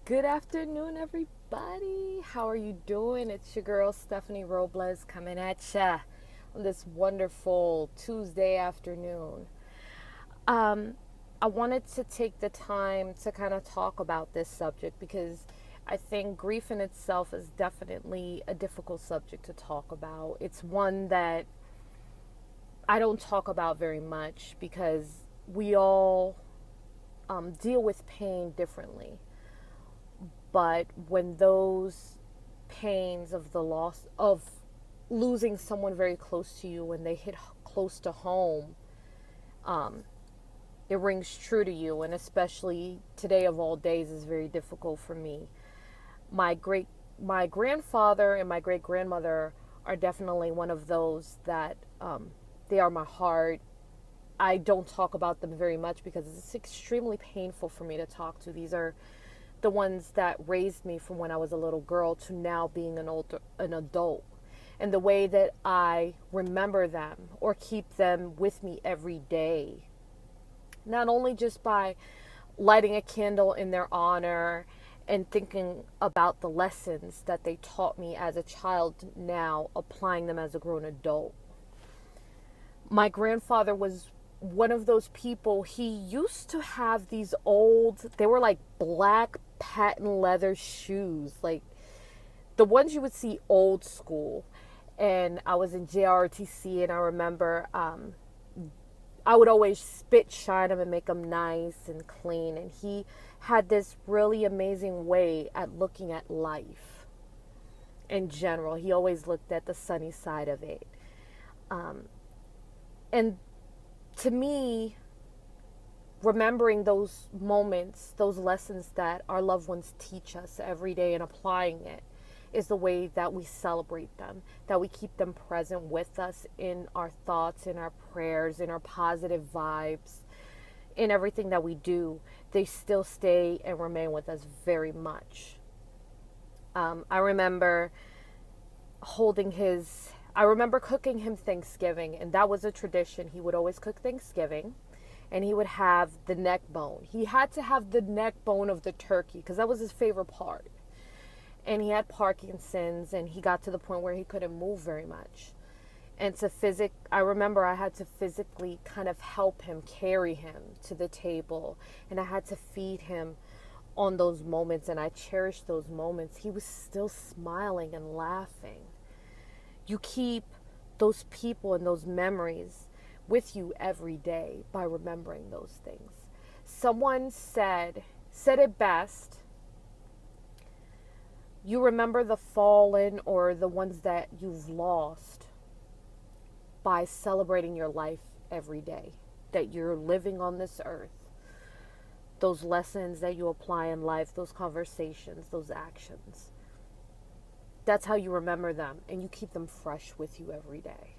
Good afternoon, everybody. How are you doing? It's your girl, Stephanie Robles, coming at ya on this wonderful Tuesday afternoon. Um, I wanted to take the time to kind of talk about this subject because I think grief in itself is definitely a difficult subject to talk about. It's one that I don't talk about very much because we all deal with pain differently. But when those pains of the loss of losing someone very close to you, when they hit close to home, um, it rings true to you. And especially today of all days is very difficult for me. My great my grandfather and my great grandmother are definitely one of those that they are my heart. I don't talk about them very much because it's extremely painful for me to talk to. These are the ones that raised me from when I was a little girl to now being an adult. And the way that I remember them or keep them with me every day, not only just by lighting a candle in their honor and thinking about the lessons that they taught me as a child, now applying them as a grown adult. My grandfather was one of those people. He used to have these old, they were like black patent leather shoes, like the ones you would see old school. And I was in JRTC, and I remember I would always spit shine them and make them nice and clean. And he had this really amazing way at looking at life in general. He always looked at the sunny side of it. And to me, remembering those moments, those lessons that our loved ones teach us every day and applying it is the way that we celebrate them, that we keep them present with us in our thoughts, in our prayers, in our positive vibes, in everything that we do. They still stay and remain with us very much. I remember I remember cooking him Thanksgiving, and that was a tradition. He would always cook Thanksgiving, and he would have the neck bone. He had to have the neck bone of the turkey because that was his favorite part. And he had Parkinson's, and he got to the point where he couldn't move very much. And I remember I had to physically kind of help him carry him to the table, and I had to feed him on those moments, and I cherished those moments. He was still smiling and laughing. You keep those people and those memories with you every day by remembering those things. Someone said it best. You remember the fallen or the ones that you've lost by celebrating your life every day that you're living on this earth. Those lessons that you apply in life, those conversations, those actions. That's how you remember them, and you keep them fresh with you every day.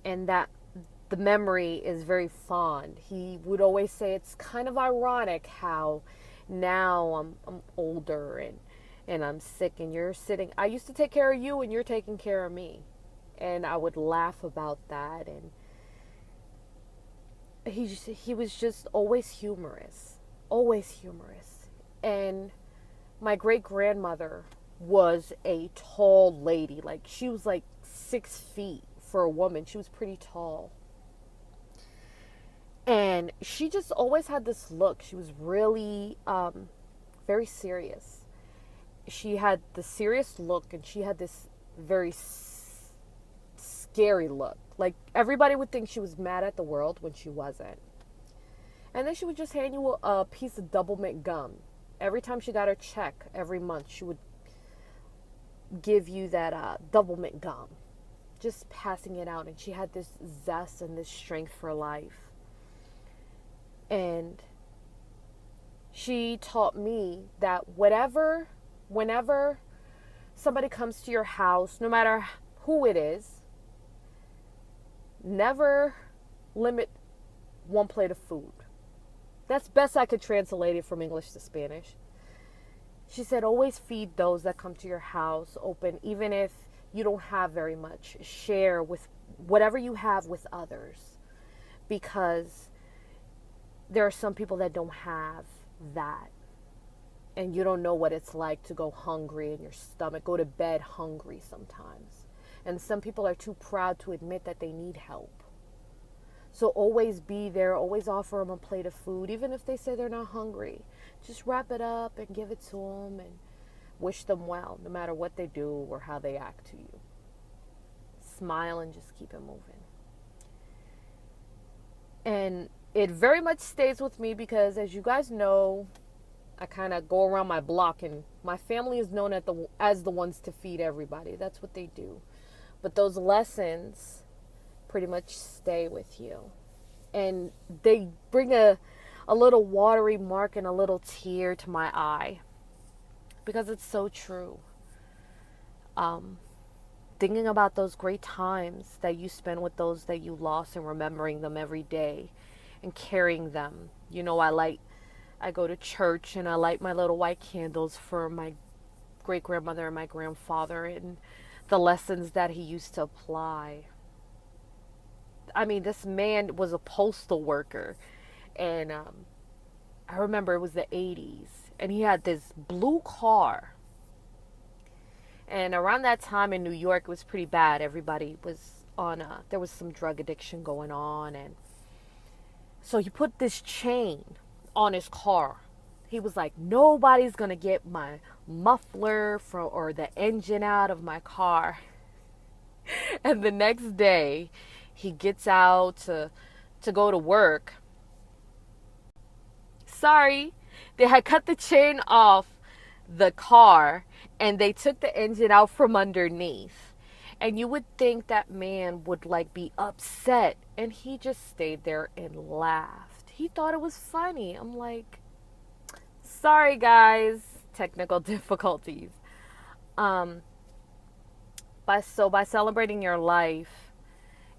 And that the memory is very fond. He would always say it's kind of ironic how now I'm older and I'm sick, and you're sitting. I used to take care of you and you're taking care of me. And I would laugh about that. And he was just always humorous. Always humorous. And my great grandmother was a tall lady. Like, she was like 6 feet for a woman. She was pretty tall. And she just always had this look. She was really very serious. She had the serious look, and she had this very scary look. Like, everybody would think she was mad at the world when she wasn't. And then she would just hand you a piece of double mint gum. Every time she got her check every month, she would give you that double mint gum, just passing it out. And she had this zest and this strength for life. And she taught me that whenever somebody comes to your house, no matter who it is, never limit one plate of food. That's best I could translate it from English to Spanish. She said, always feed those that come to your house open, even if you don't have very much. Share with whatever you have with others, because there are some people that don't have that. and you don't know what it's like to go hungry in your stomach, go to bed hungry sometimes. And some people are too proud to admit that they need help. So always be there, always offer them a plate of food, even if they say they're not hungry. Just wrap it up and give it to them and wish them well, no matter what they do or how they act to you. Smile and just keep it moving. And it very much stays with me because, as you guys know, I kind of go around my block, and my family is known as the ones to feed everybody. That's what they do. But those lessons pretty much stay with you. And they bring a little watery mark and a little tear to my eye because it's so true. Thinking about those great times that you spend with those that you lost and remembering them every day and carrying them. You know, I go to church and I light my little white candles for my great grandmother and my grandfather and the lessons that he used to apply. I mean, this man was a postal worker, and I remember it was the 80s, and he had this blue car. And around that time in New York, it was pretty bad. Everybody was there was some drug addiction going on, and so he put this chain on his car. He was like, nobody's gonna get my muffler or the engine out of my car. And the next day, he gets out to go to work. Sorry, they had cut the chain off the car and they took the engine out from underneath. And you would think that man would like be upset, and he just stayed there and laughed. He thought it was funny. I'm like, sorry guys, technical difficulties. By celebrating your life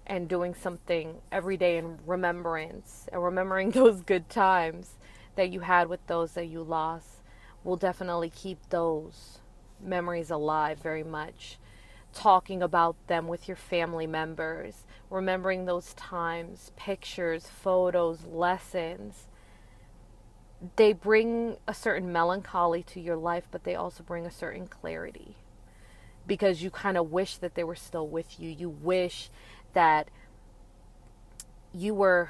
and doing something every day in remembrance and remembering those good times that you had with those that you lost will definitely keep those memories alive very much. Talking about them with your family members, remembering those times, pictures, photos, lessons. They bring a certain melancholy to your life, but they also bring a certain clarity. Because you kind of wish that they were still with you. You wish that they were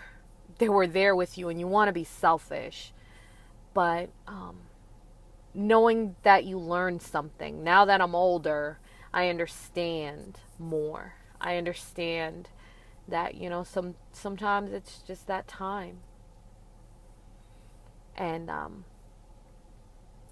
there with you, and you want to be selfish. But knowing that you learned something. Now that I'm older, I understand more. I understand that, sometimes it's just that time. And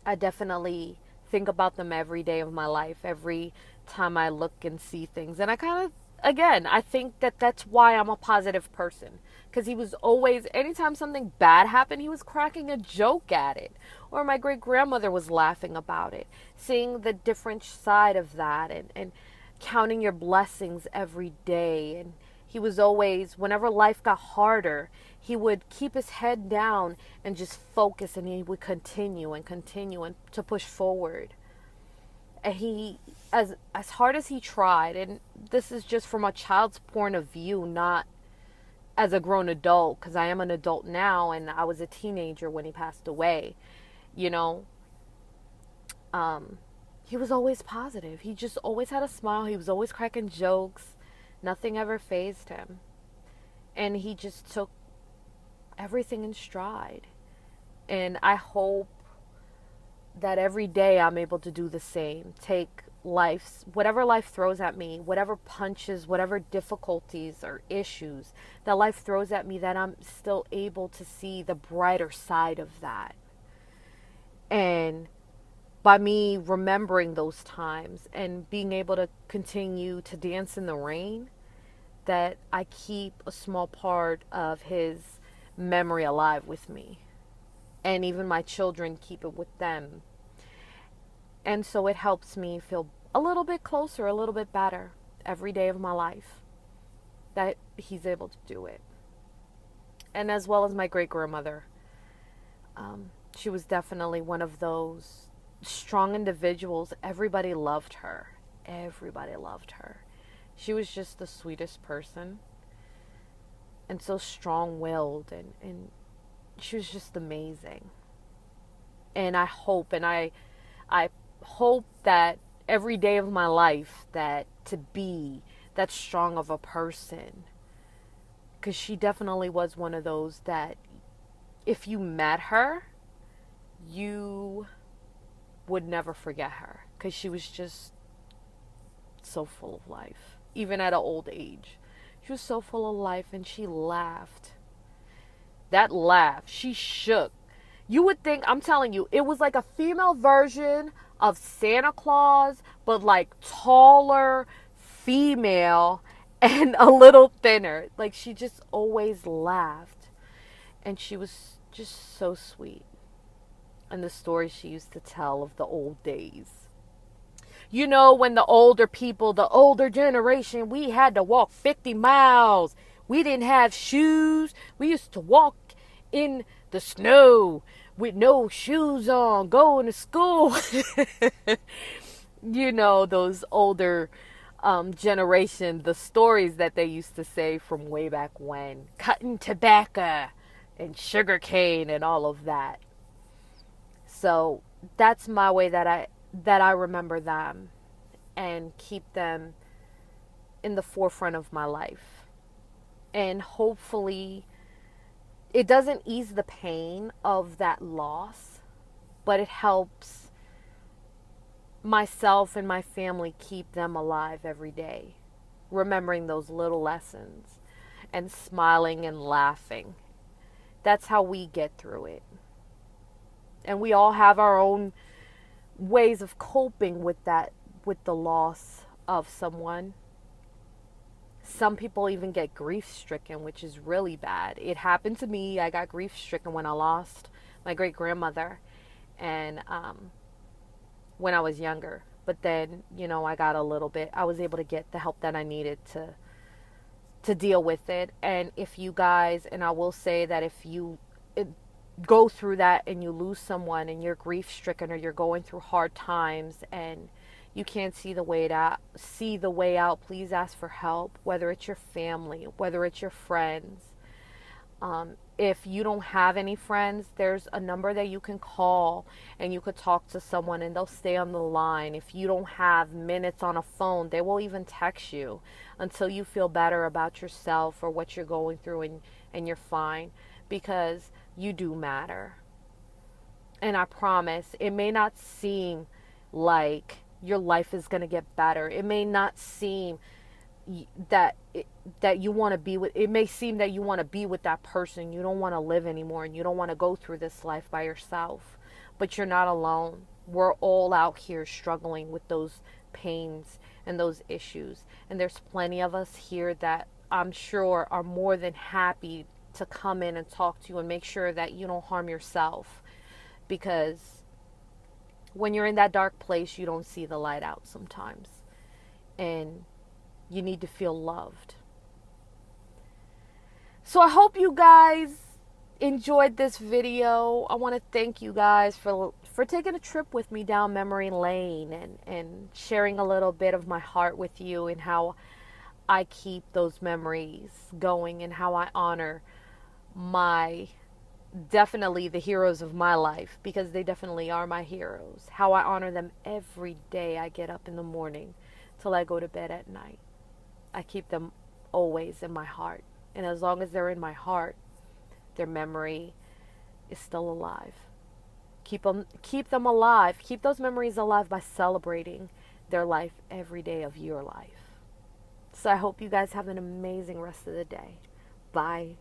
I definitely think about them every day of my life, every time I look and see things. And I think that that's why I'm a positive person. Because he was always, anytime something bad happened, he was cracking a joke at it. Or my great grandmother was laughing about it. Seeing the different side of that and counting your blessings every day. And he was always, whenever life got harder, he would keep his head down and just focus, and he would continue and to push forward. And he, as hard as he tried, and this is just from a child's point of view, not as a grown adult, because I am an adult now and I was a teenager when he passed away, he was always positive. He just always had a smile. He was always cracking jokes. Nothing ever fazed him. And he just took everything in stride. And I hope that every day I'm able to do the same. Take whatever life throws at me, whatever punches, whatever difficulties or issues that life throws at me, that I'm still able to see the brighter side of that. And by me remembering those times and being able to continue to dance in the rain, that I keep a small part of his memory alive with me. And even my children keep it with them. And so it helps me feel a little bit closer, a little bit better every day of my life that he's able to do it. And as well as my great grandmother. She was definitely one of those strong individuals. Everybody loved her. Everybody loved her. She was just the sweetest person. And so strong-willed. And she was just amazing. And I hope that every day of my life that to be that strong of a person, because she definitely was one of those that if you met her, you would never forget her, because she was just so full of life, even at an old age. She was so full of life, and she laughed. That laugh, she shook. You would think, I'm telling you, it was like a female version of Santa Claus, but like taller, female, and a little thinner. Like she just always laughed. And she was just so sweet. And the stories she used to tell of the old days. You know, when the older people, the older generation, we had to walk 50 miles. We didn't have shoes. We used to walk in the snow with no shoes on, going to school. You know, those older generation, the stories that they used to say from way back when. Cutting tobacco and sugar cane and all of that. So that's my way that I remember them and keep them in the forefront of my life. And hopefully it doesn't ease the pain of that loss, but it helps myself and my family keep them alive every day, remembering those little lessons and smiling and laughing. That's how we get through it. And we all have our own ways of coping with that, with the loss of someone. Some people even get grief stricken, which is really bad. It happened to me. I got grief stricken when I lost my great grandmother, and when I was younger. But then, you know, I was able to get the help that I needed to deal with it. And if you guys, and I will say that if you go through that and you lose someone and you're grief stricken, or you're going through hard times and you can't see the way out, please ask for help, whether it's your family, whether it's your friends. If you don't have any friends, there's a number that you can call and you could talk to someone and they'll stay on the line. If you don't have minutes on a phone, they will even text you until you feel better about yourself or what you're going through, and you're fine, because you do matter. And I promise, it may not seem like your life is going to get better. It may not seem that you want to be with, it may seem that you want to be with that person. You don't want to live anymore and you don't want to go through this life by yourself. But you're not alone. We're all out here struggling with those pains and those issues. And there's plenty of us here that I'm sure are more than happy to come in and talk to you and make sure that you don't harm yourself. Because when you're in that dark place, you don't see the light out sometimes. And you need to feel loved. So I hope you guys enjoyed this video. I want to thank you guys for taking a trip with me down memory lane and sharing a little bit of my heart with you, and how I keep those memories going, and how I honor definitely the heroes of my life, because they definitely are my heroes. How I honor them every day I get up in the morning till I go to bed at night. I keep them always in my heart. And as long as they're in my heart, their memory is still alive. Keep them alive. Keep those memories alive by celebrating their life every day of your life. So I hope you guys have an amazing rest of the day. Bye.